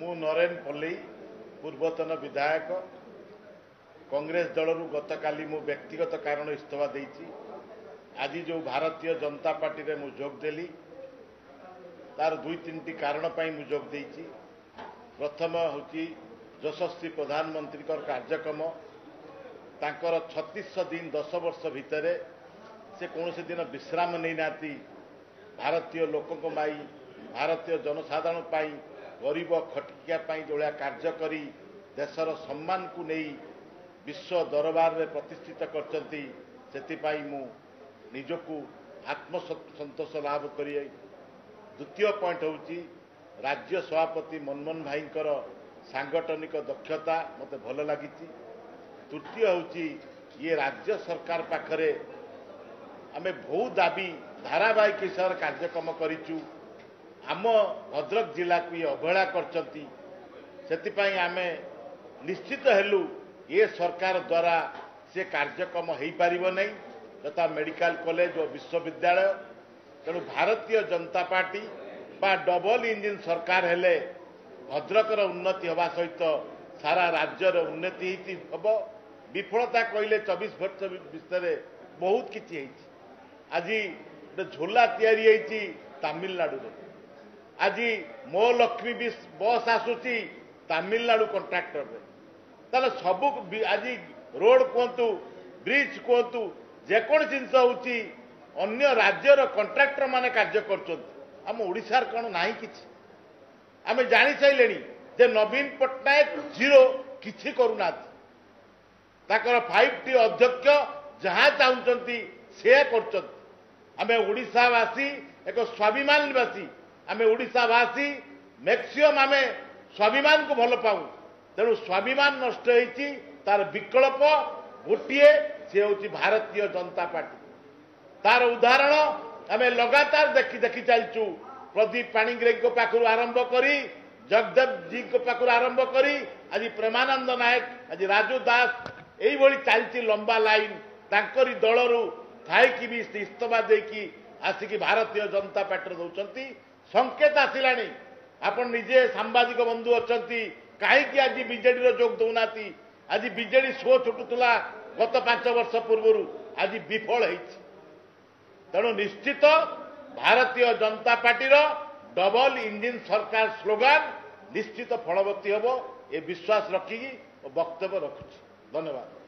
मु नरेन पल्लई पूर्वतन विधायक कांग्रेस दलरू गतकाली मु व्यक्तिगत कारण इस्तीफा देइछि। आज जो भारतीय जनता पार्टी रे मु जोग देली तार दुई तीन कारण पाई मु जोग देइछि। प्रथम होची यशस्वी प्रधानमंत्री कार्यक्रम तांकर 36 दिन 10 वर्ष भितर से कौन दिन विश्राम नहीं नाती भारतीय लोकों पाई भारतीय जनसाधारण पाई गरीब खटिकिया पाई जो कार्य करी देशर सम्मान को नहीं विश्व दरबार में प्रतिष्ठित करचंती सेतिपाई मु निजको आत्मसंतोष लाभ करी। द्वितीय पॉइंट होची राज्य सभापति मनमोहन भाईंकर सांगठनिक दक्षता मते भल लगी। तृतीय होची ये राज्य सरकार पाखरे आमे बहुत दाबी धारावाहिक हिसाब कार्यक्रम करिचु। आम भद्रक जिला को ये अवहेला करचंती सेतिपाई आमे निश्चित हेलु ये सरकार द्वारा से कार्यक्रम हो पारिबो नहीं तथा मेडिकल कॉलेज और विश्वविद्यालय। तेणु भारतीय जनता पार्टी बा डबल इंजिन सरकार हेले भद्रकर उन्नति हवा सहित सारा राज्यर उन्नति हम। विफलता कहले 24 वर्ष विषय बहुत किसी आज झोला तैयारी तमिलनाडु रे। आज मो लक्ष्मी बस आसुची तमिलनाडु कंट्राक्टर रे। ताले सबु आज रोड कहतु ब्रिज कहतु जेकोन जिनस होची अन्य राज्यर कंट्राक्टर माने कार्य करछन। आम ओडिशार कोन नाही किछि आमे जानि साइलेनी जे नवीन पटनायक जीरो किछि करूना ताकर 5T अध्यक्ष जहाँ चाहते से कर। आमे ओडिशावासी एक स्वाभिमानवासी आमे ओडिशावासी मैक्सिमम आमे स्वाभिमान को भल पाऊ। तेणु स्वाभिमान नष्ट होती तार विकल्प गोटे सी हूँ भारतीय जनता पार्टी। तार उदाहरण आमे लगातार देखी देखी चलचु। प्रदीप पाणिग्राही पाखु आरंभ करी जगदेव जी पाखु आरंभ करी आज प्रेमानंद नायक आज राजू दास यही चलती लंबा लाइन तांकरी दलरू थाई भी इस्तीफा देकी आसिकी भारतीय जनता पार्टी दौरान संकेत आसिलानी। आपण निजे सांबादिक बंधु अच्छा कहीं आज बीजेडी जोग दौना। आज बीजेडी शो छुटुला गत 5 वर्ष पूर्व आज विफल है। तेणु निश्चित Bharatiya Janata party double engine सरकार स्लोगान निश्चित फलवती हम ये विश्वास रखिकी वक्तव्य रखुଛି। धन्यवाद।